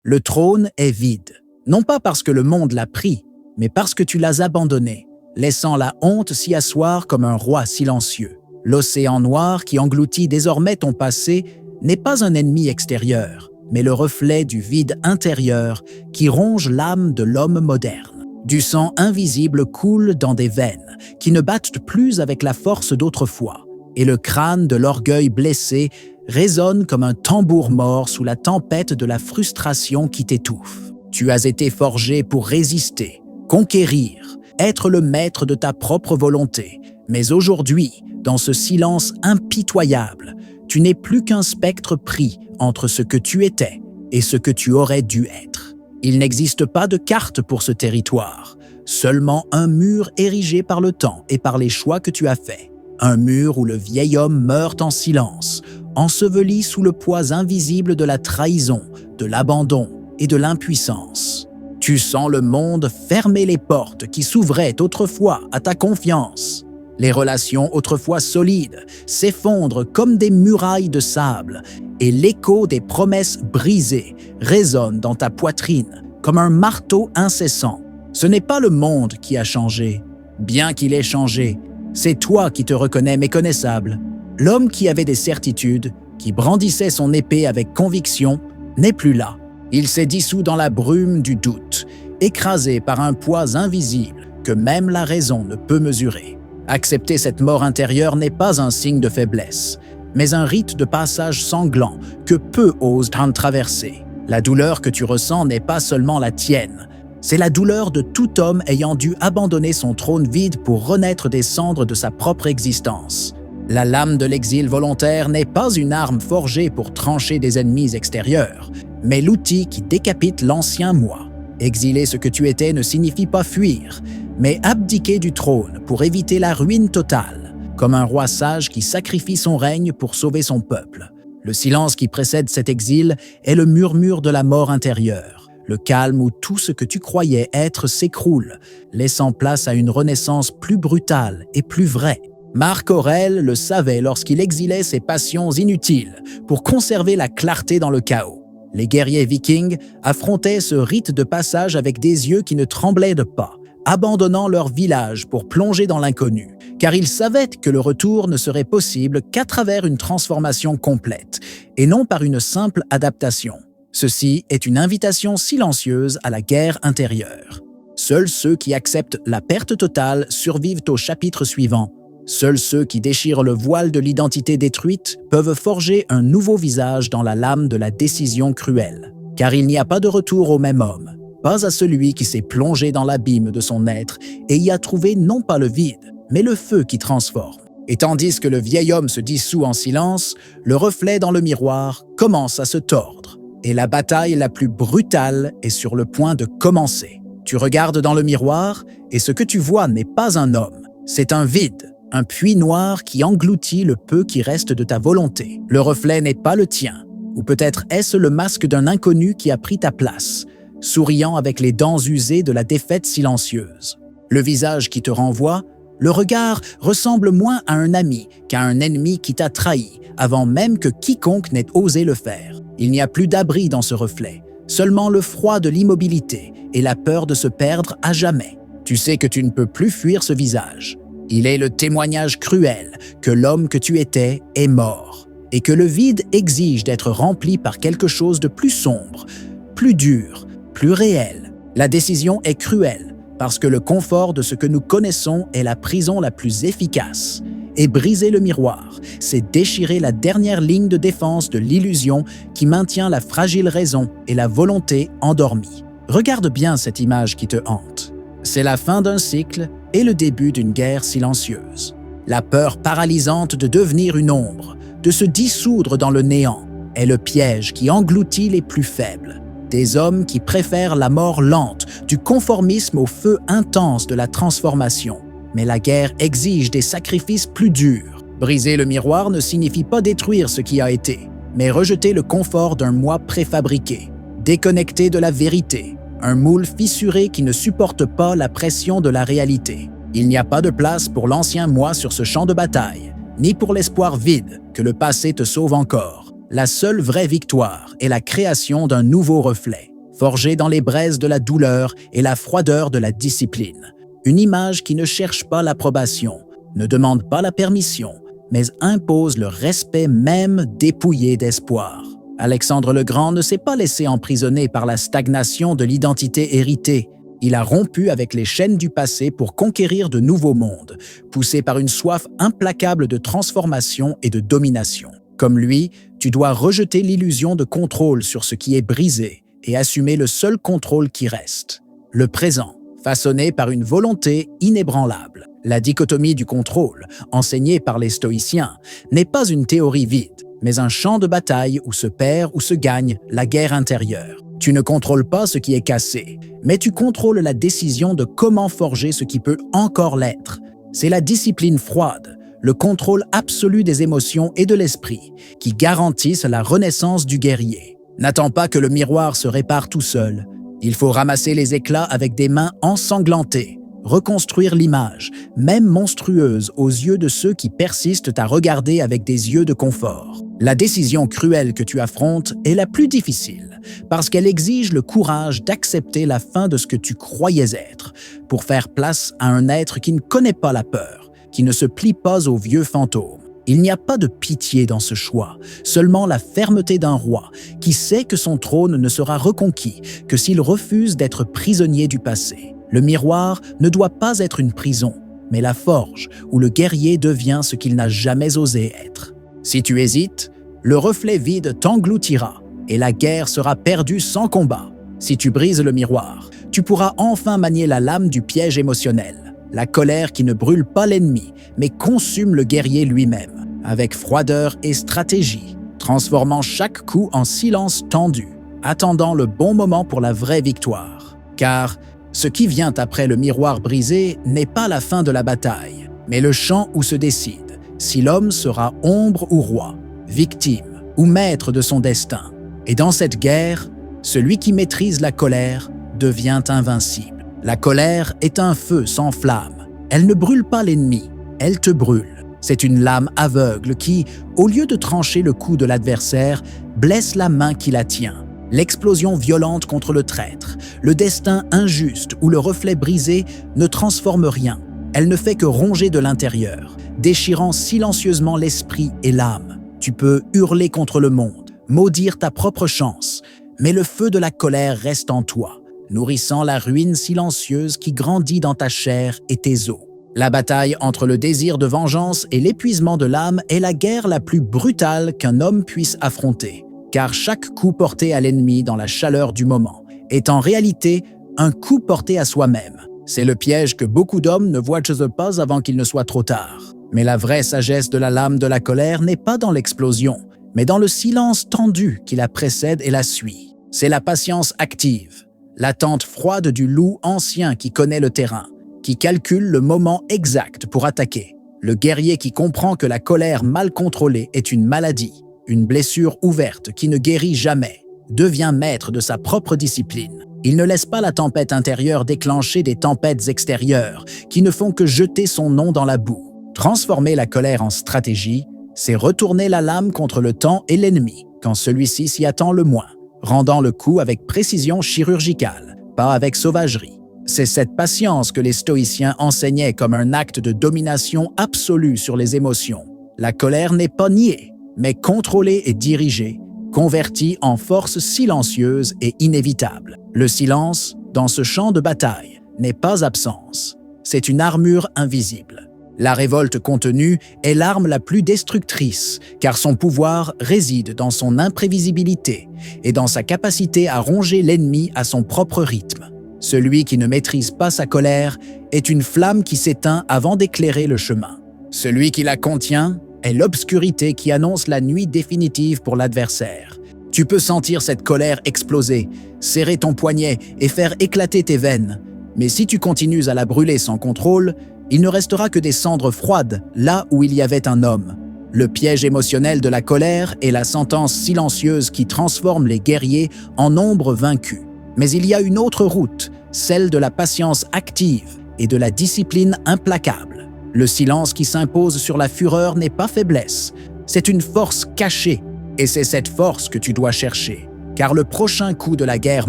Le trône est vide, non pas parce que le monde l'a pris, mais parce que tu l'as abandonné, laissant la honte s'y asseoir comme un roi silencieux. L'océan noir qui engloutit désormais ton passé n'est pas un ennemi extérieur, mais le reflet du vide intérieur qui ronge l'âme de l'homme moderne. Du sang invisible coule dans des veines qui ne battent plus avec la force d'autrefois, et le crâne de l'orgueil blessé résonne comme un tambour mort sous la tempête de la frustration qui t'étouffe. Tu as été forgé pour résister, conquérir, être le maître de ta propre volonté, mais aujourd'hui, dans ce silence impitoyable, tu n'es plus qu'un spectre pris entre ce que tu étais et ce que tu aurais dû être. Il n'existe pas de carte pour ce territoire, seulement un mur érigé par le temps et par les choix que tu as faits. Un mur où le vieil homme meurt en silence, enseveli sous le poids invisible de la trahison, de l'abandon et de l'impuissance. Tu sens le monde fermer les portes qui s'ouvraient autrefois à ta confiance. Les relations autrefois solides s'effondrent comme des murailles de sable et l'écho des promesses brisées résonne dans ta poitrine comme un marteau incessant. Ce n'est pas le monde qui a changé, bien qu'il ait changé, c'est toi qui te reconnais méconnaissable. L'homme qui avait des certitudes, qui brandissait son épée avec conviction, n'est plus là. Il s'est dissous dans la brume du doute, écrasé par un poids invisible que même la raison ne peut mesurer. Accepter cette mort intérieure n'est pas un signe de faiblesse, mais un rite de passage sanglant que peu osent en traverser. La douleur que tu ressens n'est pas seulement la tienne, c'est la douleur de tout homme ayant dû abandonner son trône vide pour renaître des cendres de sa propre existence. La lame de l'exil volontaire n'est pas une arme forgée pour trancher des ennemis extérieurs, mais l'outil qui décapite l'ancien moi. Exiler ce que tu étais ne signifie pas fuir, mais abdiquer du trône pour éviter la ruine totale, comme un roi sage qui sacrifie son règne pour sauver son peuple. Le silence qui précède cet exil est le murmure de la mort intérieure, le calme où tout ce que tu croyais être s'écroule, laissant place à une renaissance plus brutale et plus vraie. Marc Aurèle le savait lorsqu'il exilait ses passions inutiles pour conserver la clarté dans le chaos. Les guerriers vikings affrontaient ce rite de passage avec des yeux qui ne tremblaient de pas, abandonnant leur village pour plonger dans l'inconnu, car ils savaient que le retour ne serait possible qu'à travers une transformation complète, et non par une simple adaptation. Ceci est une invitation silencieuse à la guerre intérieure. Seuls ceux qui acceptent la perte totale survivent au chapitre suivant. Seuls ceux qui déchirent le voile de l'identité détruite peuvent forger un nouveau visage dans la lame de la décision cruelle. Car il n'y a pas de retour au même homme, pas à celui qui s'est plongé dans l'abîme de son être et y a trouvé non pas le vide, mais le feu qui transforme. Et tandis que le vieil homme se dissout en silence, le reflet dans le miroir commence à se tordre. Et la bataille la plus brutale est sur le point de commencer. Tu regardes dans le miroir et ce que tu vois n'est pas un homme, c'est un vide. Un puits noir qui engloutit le peu qui reste de ta volonté. Le reflet n'est pas le tien, ou peut-être est-ce le masque d'un inconnu qui a pris ta place, souriant avec les dents usées de la défaite silencieuse. Le visage qui te renvoie, le regard ressemble moins à un ami qu'à un ennemi qui t'a trahi, avant même que quiconque n'ait osé le faire. Il n'y a plus d'abri dans ce reflet, seulement le froid de l'immobilité et la peur de se perdre à jamais. Tu sais que tu ne peux plus fuir ce visage. Il est le témoignage cruel que l'homme que tu étais est mort et que le vide exige d'être rempli par quelque chose de plus sombre, plus dur, plus réel. La décision est cruelle parce que le confort de ce que nous connaissons est la prison la plus efficace. Et briser le miroir, c'est déchirer la dernière ligne de défense de l'illusion qui maintient la fragile raison et la volonté endormies. Regarde bien cette image qui te hante. C'est la fin d'un cycle et le début d'une guerre silencieuse. La peur paralysante de devenir une ombre, de se dissoudre dans le néant, est le piège qui engloutit les plus faibles. Des hommes qui préfèrent la mort lente, du conformisme au feu intense de la transformation. Mais la guerre exige des sacrifices plus durs. Briser le miroir ne signifie pas détruire ce qui a été, mais rejeter le confort d'un moi préfabriqué, déconnecté de la vérité, un moule fissuré qui ne supporte pas la pression de la réalité. Il n'y a pas de place pour l'ancien moi sur ce champ de bataille, ni pour l'espoir vide que le passé te sauve encore. La seule vraie victoire est la création d'un nouveau reflet. forgé dans les braises de la douleur et la froideur de la discipline. Une image qui ne cherche pas l'approbation, ne demande pas la permission, mais impose le respect même dépouillé d'espoir. Alexandre le Grand ne s'est pas laissé emprisonner par la stagnation de l'identité héritée. Il a rompu avec les chaînes du passé pour conquérir de nouveaux mondes, poussé par une soif implacable de transformation et de domination. Comme lui, tu dois rejeter l'illusion de contrôle sur ce qui est brisé et assumer le seul contrôle qui reste, le présent, façonné par une volonté inébranlable. La dichotomie du contrôle, enseignée par les stoïciens, n'est pas une théorie vide, mais un champ de bataille où se perd ou se gagne la guerre intérieure. Tu ne contrôles pas ce qui est cassé, mais tu contrôles la décision de comment forger ce qui peut encore l'être. C'est la discipline froide, le contrôle absolu des émotions et de l'esprit, qui garantissent la renaissance du guerrier. N'attends pas que le miroir se répare tout seul. Il faut ramasser les éclats avec des mains ensanglantées, reconstruire l'image, même monstrueuse aux yeux de ceux qui persistent à regarder avec des yeux de confort. La décision cruelle que tu affrontes est la plus difficile, parce qu'elle exige le courage d'accepter la fin de ce que tu croyais être, pour faire place à un être qui ne connaît pas la peur, qui ne se plie pas aux vieux fantômes. Il n'y a pas de pitié dans ce choix, seulement la fermeté d'un roi qui sait que son trône ne sera reconquis que s'il refuse d'être prisonnier du passé. Le miroir ne doit pas être une prison, mais la forge où le guerrier devient ce qu'il n'a jamais osé être. Si tu hésites, le reflet vide t'engloutira et la guerre sera perdue sans combat. Si tu brises le miroir, tu pourras enfin manier la lame du piège émotionnel, la colère qui ne brûle pas l'ennemi, mais consume le guerrier lui-même, avec froideur et stratégie, transformant chaque coup en silence tendu, attendant le bon moment pour la vraie victoire. Car ce qui vient après le miroir brisé n'est pas la fin de la bataille, mais le champ où se décide si l'homme sera ombre ou roi, victime ou maître de son destin. Et dans cette guerre, celui qui maîtrise la colère devient invincible. La colère est un feu sans flamme. Elle ne brûle pas l'ennemi, elle te brûle. C'est une lame aveugle qui, au lieu de trancher le cou de l'adversaire, blesse la main qui la tient. L'explosion violente contre le traître, le destin injuste ou le reflet brisé ne transforme rien. Elle ne fait que ronger de l'intérieur, déchirant silencieusement l'esprit et l'âme. Tu peux hurler contre le monde, maudire ta propre chance, mais le feu de la colère reste en toi, nourrissant la ruine silencieuse qui grandit dans ta chair et tes os. La bataille entre le désir de vengeance et l'épuisement de l'âme est la guerre la plus brutale qu'un homme puisse affronter, car chaque coup porté à l'ennemi dans la chaleur du moment est en réalité un coup porté à soi-même. C'est le piège que beaucoup d'hommes ne voient pas avant qu'il ne soit trop tard. Mais la vraie sagesse de la lame de la colère n'est pas dans l'explosion, mais dans le silence tendu qui la précède et la suit. C'est la patience active, l'attente froide du loup ancien qui connaît le terrain, qui calcule le moment exact pour attaquer. Le guerrier qui comprend que la colère mal contrôlée est une maladie, une blessure ouverte qui ne guérit jamais, devient maître de sa propre discipline. Il ne laisse pas la tempête intérieure déclencher des tempêtes extérieures qui ne font que jeter son nom dans la boue. Transformer la colère en stratégie, c'est retourner la lame contre le temps et l'ennemi quand celui-ci s'y attend le moins, rendant le coup avec précision chirurgicale, pas avec sauvagerie. C'est cette patience que les stoïciens enseignaient comme un acte de domination absolue sur les émotions. La colère n'est pas niée, mais contrôlée et dirigée, convertie en force silencieuse et inévitable. Le silence, dans ce champ de bataille, n'est pas absence, c'est une armure invisible. La révolte contenue est l'arme la plus destructrice, car son pouvoir réside dans son imprévisibilité et dans sa capacité à ronger l'ennemi à son propre rythme. Celui qui ne maîtrise pas sa colère est une flamme qui s'éteint avant d'éclairer le chemin. Celui qui la contient est l'obscurité qui annonce la nuit définitive pour l'adversaire. Tu peux sentir cette colère exploser, serrer ton poignet et faire éclater tes veines. Mais si tu continues à la brûler sans contrôle, il ne restera que des cendres froides là où il y avait un homme. Le piège émotionnel de la colère est la sentence silencieuse qui transforme les guerriers en ombres vaincues. Mais il y a une autre route, celle de la patience active et de la discipline implacable. Le silence qui s'impose sur la fureur n'est pas faiblesse, c'est une force cachée, et c'est cette force que tu dois chercher. car le prochain coup de la guerre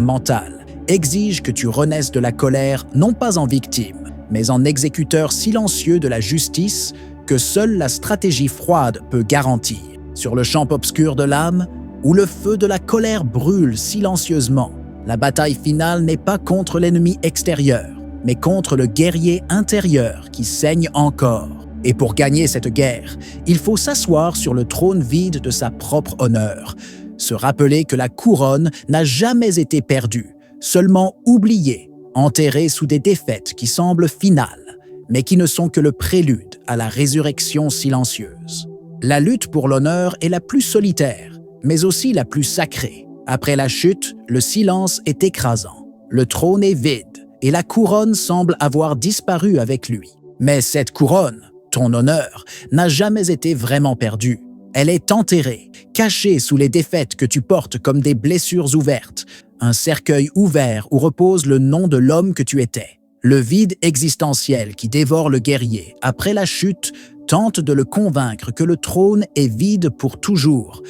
mentale exige que tu renaisses de la colère non pas en victime, mais en exécuteur silencieux de la justice que seule la stratégie froide peut garantir. Sur le champ obscur de l'âme, où le feu de la colère brûle silencieusement, la bataille finale n'est pas contre l'ennemi extérieur, mais contre le guerrier intérieur qui saigne encore. Et pour gagner cette guerre, il faut s'asseoir sur le trône vide de sa propre honneur, se rappeler que la couronne n'a jamais été perdue, seulement oubliée, enterrée sous des défaites qui semblent finales, mais qui ne sont que le prélude à la résurrection silencieuse. La lutte pour l'honneur est la plus solitaire, mais aussi la plus sacrée. Après la chute, le silence est écrasant, le trône est vide et la couronne semble avoir disparu avec lui. Mais cette couronne, ton honneur, n'a jamais été vraiment perdue. Elle est enterrée, cachée sous les défaites que tu portes comme des blessures ouvertes, un cercueil ouvert où repose le nom de l'homme que tu étais. Le vide existentiel qui dévore le guerrier après la chute tente de le convaincre que le trône est vide pour toujours,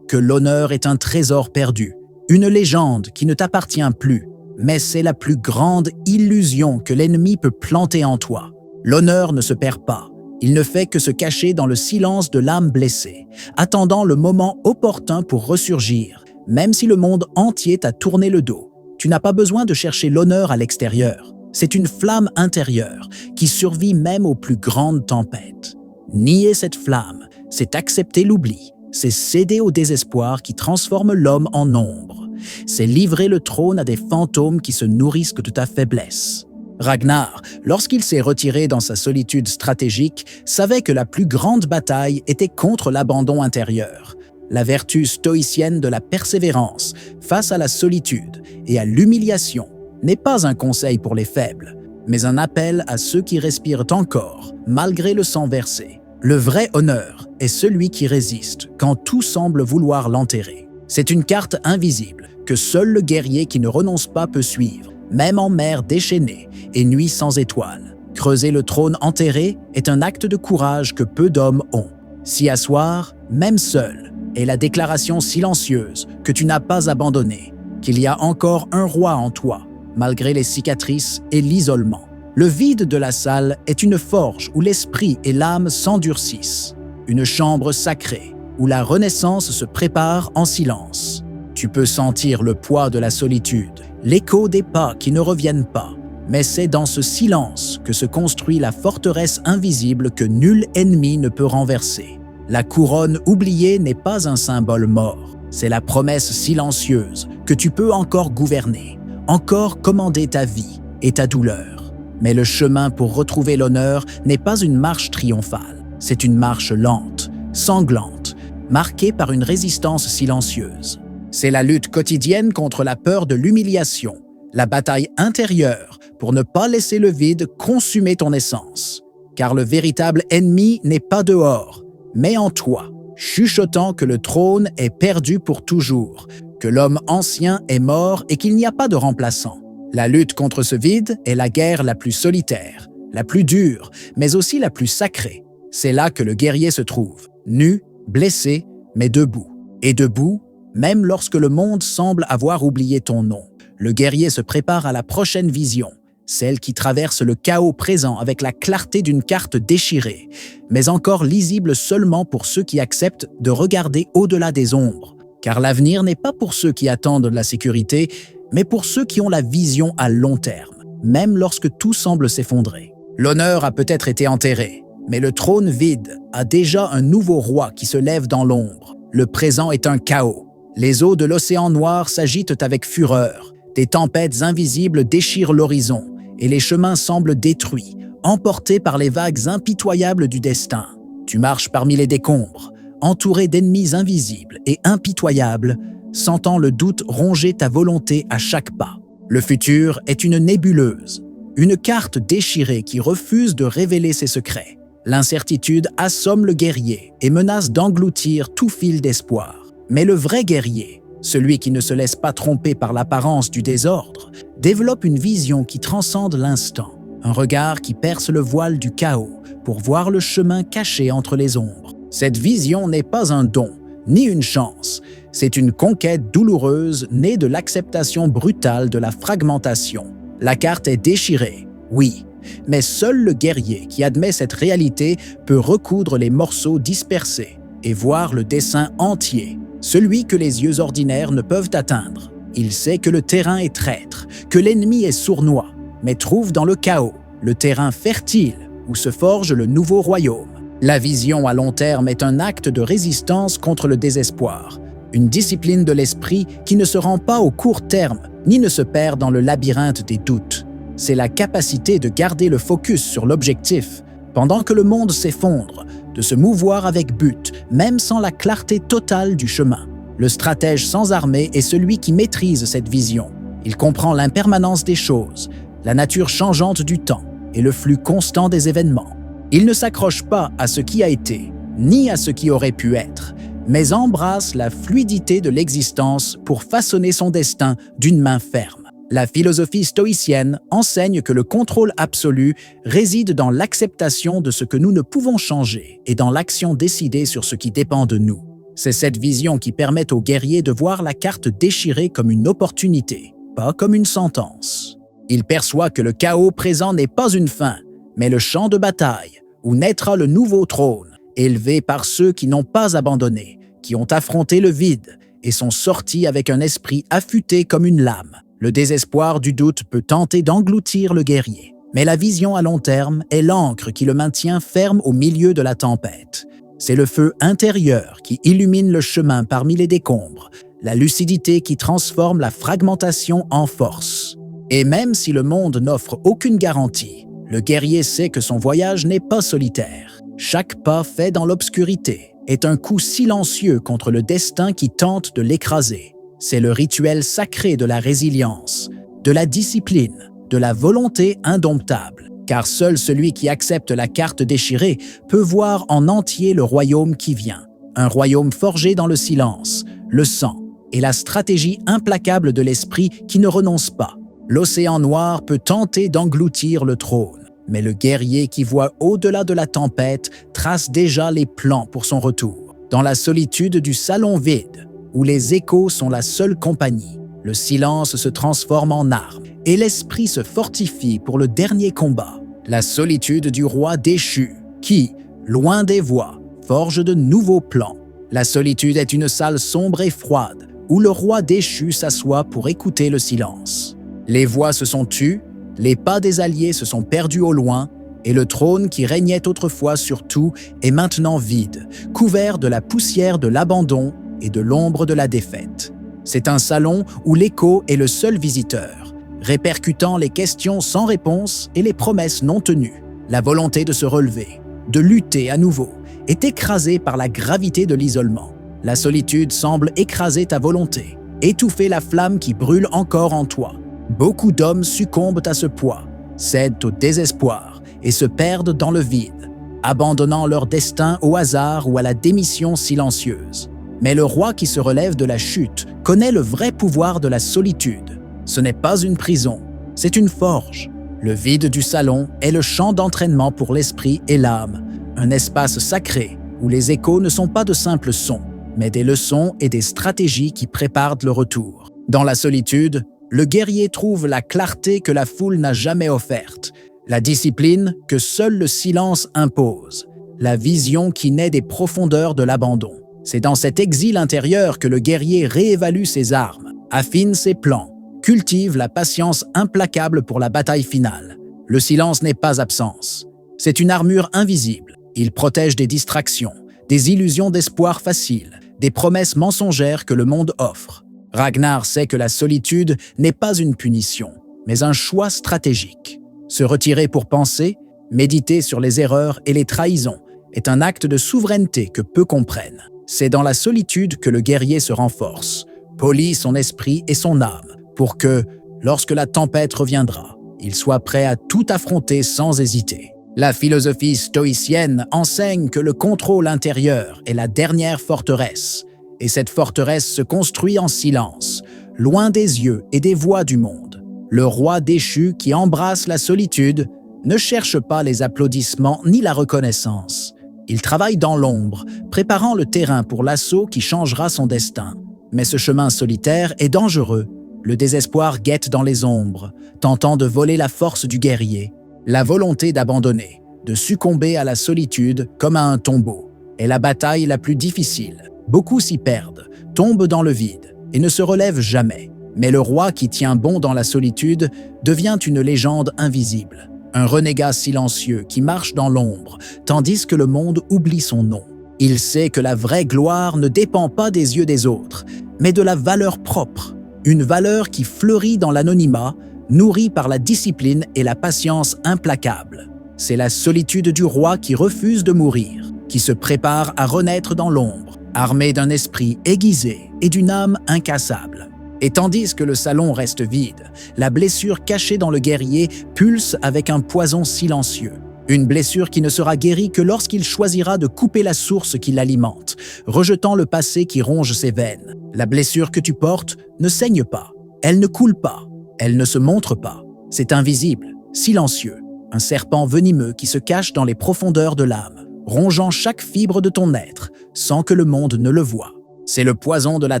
que l'honneur est un trésor perdu, une légende qui ne t'appartient plus, mais c'est la plus grande illusion que l'ennemi peut planter en toi. L'honneur ne se perd pas, il ne fait que se cacher dans le silence de l'âme blessée, attendant le moment opportun pour ressurgir, même si le monde entier t'a tourné le dos. Tu n'as pas besoin de chercher l'honneur à l'extérieur, c'est une flamme intérieure qui survit même aux plus grandes tempêtes. Nier cette flamme, c'est accepter l'oubli. C'est céder au désespoir qui transforme l'homme en ombre. C'est livrer le trône à des fantômes qui se nourrissent de ta faiblesse. Ragnar, lorsqu'il s'est retiré dans sa solitude stratégique, savait que la plus grande bataille était contre l'abandon intérieur. La vertu stoïcienne de la persévérance face à la solitude et à l'humiliation n'est pas un conseil pour les faibles, mais un appel à ceux qui respirent encore, malgré le sang versé. Le vrai honneur est celui qui résiste quand tout semble vouloir l'enterrer. C'est une carte invisible que seul le guerrier qui ne renonce pas peut suivre, même en mer déchaînée et nuit sans étoiles. Creuser le trône enterré est un acte de courage que peu d'hommes ont. S'y asseoir, même seul, est la déclaration silencieuse que tu n'as pas abandonné, qu'il y a encore un roi en toi, malgré les cicatrices et l'isolement. Le vide de la salle est une forge où l'esprit et l'âme s'endurcissent, une chambre sacrée où la renaissance se prépare en silence. Tu peux sentir le poids de la solitude, l'écho des pas qui ne reviennent pas, mais c'est dans ce silence que se construit la forteresse invisible que nul ennemi ne peut renverser. La couronne oubliée n'est pas un symbole mort, c'est la promesse silencieuse que tu peux encore gouverner, encore commander ta vie et ta douleur. Mais le chemin pour retrouver l'honneur n'est pas une marche triomphale, c'est une marche lente, sanglante, marquée par une résistance silencieuse. C'est la lutte quotidienne contre la peur de l'humiliation, la bataille intérieure pour ne pas laisser le vide consumer ton essence. Car le véritable ennemi n'est pas dehors, mais en toi, chuchotant que le trône est perdu pour toujours, que l'homme ancien est mort et qu'il n'y a pas de remplaçant. La lutte contre ce vide est la guerre la plus solitaire, la plus dure, mais aussi la plus sacrée. C'est là que le guerrier se trouve, nu, blessé, mais debout. Et debout, même lorsque le monde semble avoir oublié ton nom. Le guerrier se prépare à la prochaine vision, celle qui traverse le chaos présent avec la clarté d'une carte déchirée, mais encore lisible seulement pour ceux qui acceptent de regarder au-delà des ombres. Car l'avenir n'est pas pour ceux qui attendent la sécurité, mais pour ceux qui ont la vision à long terme, même lorsque tout semble s'effondrer. L'honneur a peut-être été enterré, mais le trône vide a déjà un nouveau roi qui se lève dans l'ombre. Le présent est un chaos. Les eaux de l'océan Noir s'agitent avec fureur. Des tempêtes invisibles déchirent l'horizon et les chemins semblent détruits, emportés par les vagues impitoyables du destin. Tu marches parmi les décombres, entouré d'ennemis invisibles et impitoyables, sentant le doute ronger ta volonté à chaque pas. Le futur est une nébuleuse, une carte déchirée qui refuse de révéler ses secrets. L'incertitude assomme le guerrier et menace d'engloutir tout fil d'espoir. Mais le vrai guerrier, celui qui ne se laisse pas tromper par l'apparence du désordre, développe une vision qui transcende l'instant, un regard qui perce le voile du chaos pour voir le chemin caché entre les ombres. Cette vision n'est pas un don, ni une chance. C'est une conquête douloureuse née de l'acceptation brutale de la fragmentation. La carte est déchirée, oui, mais seul le guerrier qui admet cette réalité peut recoudre les morceaux dispersés et voir le dessin entier, celui que les yeux ordinaires ne peuvent atteindre. Il sait que le terrain est traître, que l'ennemi est sournois, mais trouve dans le chaos le terrain fertile où se forge le nouveau royaume. La vision à long terme est un acte de résistance contre le désespoir, une discipline de l'esprit qui ne se rend pas au court terme ni ne se perd dans le labyrinthe des doutes. C'est la capacité de garder le focus sur l'objectif pendant que le monde s'effondre, de se mouvoir avec but, même sans la clarté totale du chemin. Le stratège sans armée est celui qui maîtrise cette vision. Il comprend l'impermanence des choses, la nature changeante du temps et le flux constant des événements. Il ne s'accroche pas à ce qui a été, ni à ce qui aurait pu être, mais embrasse la fluidité de l'existence pour façonner son destin d'une main ferme. La philosophie stoïcienne enseigne que le contrôle absolu réside dans l'acceptation de ce que nous ne pouvons changer et dans l'action décidée sur ce qui dépend de nous. C'est cette vision qui permet aux guerriers de voir la carte déchirée comme une opportunité, pas comme une sentence. Il perçoit que le chaos présent n'est pas une fin, mais le champ de bataille, où naîtra le nouveau trône, élevé par ceux qui n'ont pas abandonné, qui ont affronté le vide et sont sortis avec un esprit affûté comme une lame. Le désespoir du doute peut tenter d'engloutir le guerrier, mais la vision à long terme est l'encre qui le maintient ferme au milieu de la tempête. C'est le feu intérieur qui illumine le chemin parmi les décombres, la lucidité qui transforme la fragmentation en force. Et même si le monde n'offre aucune garantie, le guerrier sait que son voyage n'est pas solitaire. Chaque pas fait dans l'obscurité est un coup silencieux contre le destin qui tente de l'écraser. C'est le rituel sacré de la résilience, de la discipline, de la volonté indomptable. Car seul celui qui accepte la carte déchirée peut voir en entier le royaume qui vient. Un royaume forgé dans le silence, le sang et la stratégie implacable de l'esprit qui ne renonce pas. L'océan noir peut tenter d'engloutir le trône, mais le guerrier qui voit au-delà de la tempête trace déjà les plans pour son retour. Dans la solitude du salon vide, où les échos sont la seule compagnie, le silence se transforme en arme et l'esprit se fortifie pour le dernier combat. La solitude du roi déchu, qui, loin des voix, forge de nouveaux plans. La solitude est une salle sombre et froide, où le roi déchu s'assoit pour écouter le silence. Les voix se sont tues, les pas des alliés se sont perdus au loin, et le trône qui régnait autrefois sur tout est maintenant vide, couvert de la poussière de l'abandon et de l'ombre de la défaite. C'est un salon où l'écho est le seul visiteur, répercutant les questions sans réponse et les promesses non tenues. La volonté de se relever, de lutter à nouveau, est écrasée par la gravité de l'isolement. La solitude semble écraser ta volonté, étouffer la flamme qui brûle encore en toi. Beaucoup d'hommes succombent à ce poids, cèdent au désespoir et se perdent dans le vide, abandonnant leur destin au hasard ou à la démission silencieuse. Mais le roi qui se relève de la chute connaît le vrai pouvoir de la solitude. Ce n'est pas une prison, c'est une forge. Le vide du salon est le champ d'entraînement pour l'esprit et l'âme, un espace sacré où les échos ne sont pas de simples sons, mais des leçons et des stratégies qui préparent le retour. Dans la solitude, le guerrier trouve la clarté que la foule n'a jamais offerte, la discipline que seul le silence impose, la vision qui naît des profondeurs de l'abandon. C'est dans cet exil intérieur que le guerrier réévalue ses armes, affine ses plans, cultive la patience implacable pour la bataille finale. Le silence n'est pas absence. C'est une armure invisible. Il protège des distractions, des illusions d'espoir facile, des promesses mensongères que le monde offre. Ragnar sait que la solitude n'est pas une punition, mais un choix stratégique. Se retirer pour penser, méditer sur les erreurs et les trahisons, est un acte de souveraineté que peu comprennent. C'est dans la solitude que le guerrier se renforce, polit son esprit et son âme, pour que, lorsque la tempête reviendra, il soit prêt à tout affronter sans hésiter. La philosophie stoïcienne enseigne que le contrôle intérieur est la dernière forteresse, et cette forteresse se construit en silence, loin des yeux et des voix du monde. Le roi déchu qui embrasse la solitude ne cherche pas les applaudissements ni la reconnaissance. Il travaille dans l'ombre, préparant le terrain pour l'assaut qui changera son destin. Mais ce chemin solitaire est dangereux. Le désespoir guette dans les ombres, tentant de voler la force du guerrier. La volonté d'abandonner, de succomber à la solitude comme à un tombeau, est la bataille la plus difficile. Beaucoup s'y perdent, tombent dans le vide et ne se relèvent jamais. Mais le roi qui tient bon dans la solitude devient une légende invisible. Un renégat silencieux qui marche dans l'ombre, tandis que le monde oublie son nom. Il sait que la vraie gloire ne dépend pas des yeux des autres, mais de la valeur propre. Une valeur qui fleurit dans l'anonymat, nourrie par la discipline et la patience implacables. C'est la solitude du roi qui refuse de mourir, qui se prépare à renaître dans l'ombre, armé d'un esprit aiguisé et d'une âme incassable. Et tandis que le salon reste vide, la blessure cachée dans le guerrier pulse avec un poison silencieux. Une blessure qui ne sera guérie que lorsqu'il choisira de couper la source qui l'alimente, rejetant le passé qui ronge ses veines. La blessure que tu portes ne saigne pas, elle ne coule pas, elle ne se montre pas. C'est invisible, silencieux, un serpent venimeux qui se cache dans les profondeurs de l'âme, rongeant chaque fibre de ton être, sans que le monde ne le voie. C'est le poison de la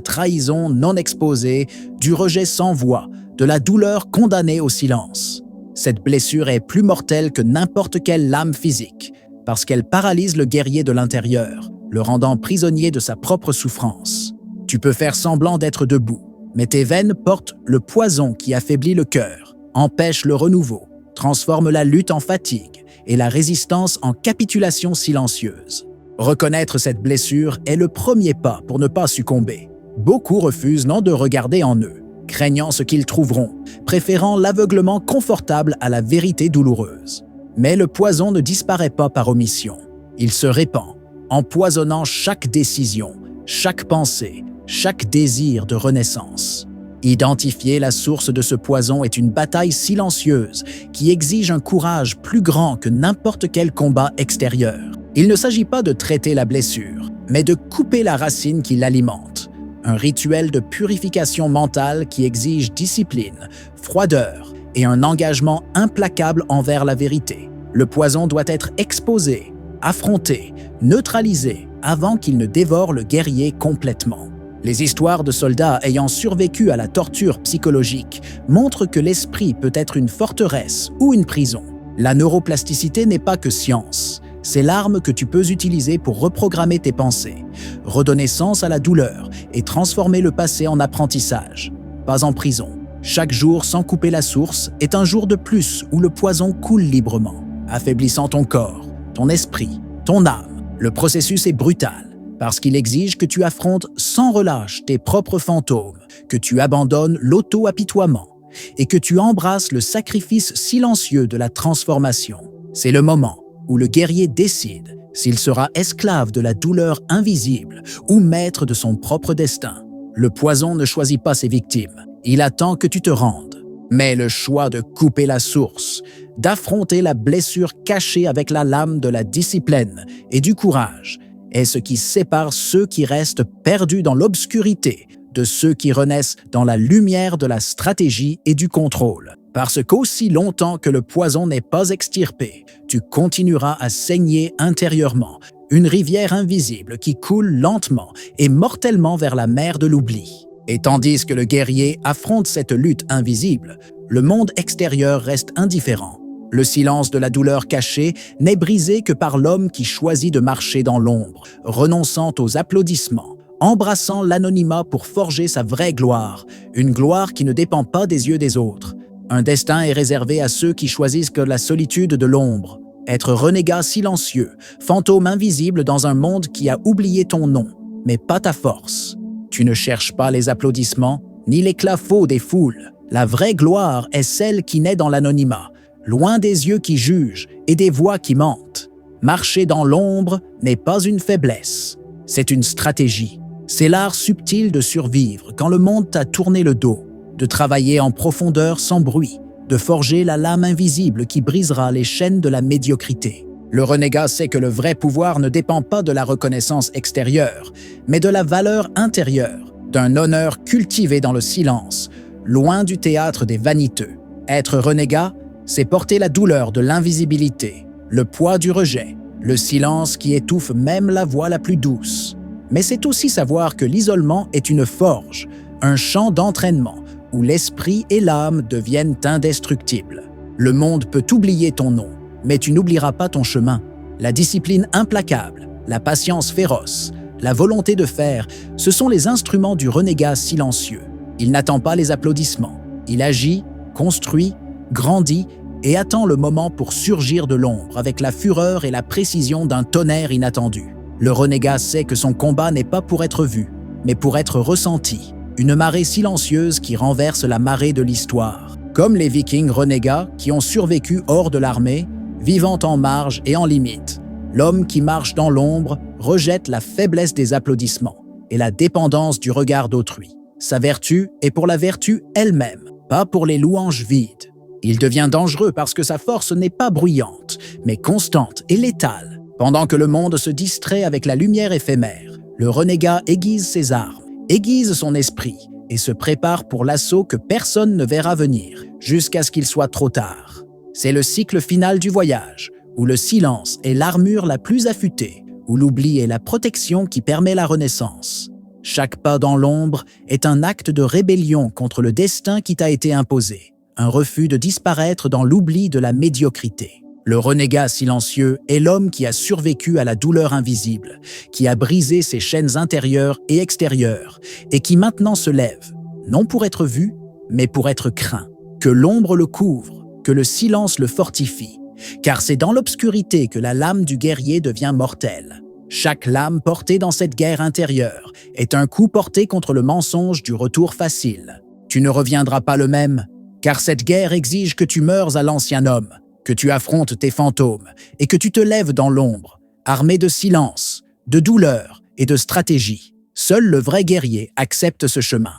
trahison non exposée, du rejet sans voix, de la douleur condamnée au silence. Cette blessure est plus mortelle que n'importe quelle lame physique, parce qu'elle paralyse le guerrier de l'intérieur, le rendant prisonnier de sa propre souffrance. Tu peux faire semblant d'être debout, mais tes veines portent le poison qui affaiblit le cœur, empêche le renouveau, transforme la lutte en fatigue et la résistance en capitulation silencieuse. Reconnaître cette blessure est le premier pas pour ne pas succomber. Beaucoup refusent non de regarder en eux, craignant ce qu'ils trouveront, préférant l'aveuglement confortable à la vérité douloureuse. Mais le poison ne disparaît pas par omission. Il se répand, empoisonnant chaque décision, chaque pensée, chaque désir de renaissance. Identifier la source de ce poison est une bataille silencieuse qui exige un courage plus grand que n'importe quel combat extérieur. Il ne s'agit pas de traiter la blessure, mais de couper la racine qui l'alimente. Un rituel de purification mentale qui exige discipline, froideur et un engagement implacable envers la vérité. Le poison doit être exposé, affronté, neutralisé avant qu'il ne dévore le guerrier complètement. Les histoires de soldats ayant survécu à la torture psychologique montrent que l'esprit peut être une forteresse ou une prison. La neuroplasticité n'est pas que science. C'est l'arme que tu peux utiliser pour reprogrammer tes pensées, redonner sens à la douleur et transformer le passé en apprentissage. Pas en prison. Chaque jour sans couper la source est un jour de plus où le poison coule librement, affaiblissant ton corps, ton esprit, ton âme. Le processus est brutal parce qu'il exige que tu affrontes sans relâche tes propres fantômes, que tu abandonnes l'auto-apitoiement et que tu embrasses le sacrifice silencieux de la transformation. C'est le moment où le guerrier décide s'il sera esclave de la douleur invisible ou maître de son propre destin. Le poison ne choisit pas ses victimes, il attend que tu te rendes. Mais le choix de couper la source, d'affronter la blessure cachée avec la lame de la discipline et du courage, est ce qui sépare ceux qui restent perdus dans l'obscurité de ceux qui renaissent dans la lumière de la stratégie et du contrôle. Parce qu'aussi longtemps que le poison n'est pas extirpé, tu continueras à saigner intérieurement, une rivière invisible qui coule lentement et mortellement vers la mer de l'oubli. Et tandis que le guerrier affronte cette lutte invisible, le monde extérieur reste indifférent. Le silence de la douleur cachée n'est brisé que par l'homme qui choisit de marcher dans l'ombre, renonçant aux applaudissements, embrassant l'anonymat pour forger sa vraie gloire, une gloire qui ne dépend pas des yeux des autres. Un destin est réservé à ceux qui choisissent que la solitude de l'ombre, être renégat silencieux, fantôme invisible dans un monde qui a oublié ton nom, mais pas ta force. Tu ne cherches pas les applaudissements, ni l'éclat faux des foules. La vraie gloire est celle qui naît dans l'anonymat, loin des yeux qui jugent et des voix qui mentent. Marcher dans l'ombre n'est pas une faiblesse, c'est une stratégie. C'est l'art subtil de survivre quand le monde t'a tourné le dos, de travailler en profondeur sans bruit, de forger la lame invisible qui brisera les chaînes de la médiocrité. Le renégat sait que le vrai pouvoir ne dépend pas de la reconnaissance extérieure, mais de la valeur intérieure, d'un honneur cultivé dans le silence, loin du théâtre des vaniteux. Être renégat, c'est porter la douleur de l'invisibilité, le poids du rejet, le silence qui étouffe même la voix la plus douce. Mais c'est aussi savoir que l'isolement est une forge, un champ d'entraînement où l'esprit et l'âme deviennent indestructibles. Le monde peut oublier ton nom, mais tu n'oublieras pas ton chemin. La discipline implacable, la patience féroce, la volonté de faire, ce sont les instruments du renégat silencieux. Il n'attend pas les applaudissements. Il agit, construit, grandit et attend le moment pour surgir de l'ombre avec la fureur et la précision d'un tonnerre inattendu. Le renégat sait que son combat n'est pas pour être vu, mais pour être ressenti. Une marée silencieuse qui renverse la marée de l'histoire. Comme les Vikings renégats qui ont survécu hors de l'armée, vivant en marge et en limite. L'homme qui marche dans l'ombre rejette la faiblesse des applaudissements et la dépendance du regard d'autrui. Sa vertu est pour la vertu elle-même, pas pour les louanges vides. Il devient dangereux parce que sa force n'est pas bruyante, mais constante et létale. Pendant que le monde se distrait avec la lumière éphémère, le renégat aiguise ses armes, aiguise son esprit et se prépare pour l'assaut que personne ne verra venir, jusqu'à ce qu'il soit trop tard. C'est le cycle final du voyage, où le silence est l'armure la plus affûtée, où l'oubli est la protection qui permet la renaissance. Chaque pas dans l'ombre est un acte de rébellion contre le destin qui t'a été imposé, un refus de disparaître dans l'oubli de la médiocrité. Le renégat silencieux est l'homme qui a survécu à la douleur invisible, qui a brisé ses chaînes intérieures et extérieures, et qui maintenant se lève, non pour être vu, mais pour être craint. Que l'ombre le couvre, que le silence le fortifie, car c'est dans l'obscurité que la lame du guerrier devient mortelle. Chaque lame portée dans cette guerre intérieure est un coup porté contre le mensonge du retour facile. Tu ne reviendras pas le même, car cette guerre exige que tu meures à l'ancien homme, que tu affrontes tes fantômes et que tu te lèves dans l'ombre, armé de silence, de douleur et de stratégie. Seul le vrai guerrier accepte ce chemin.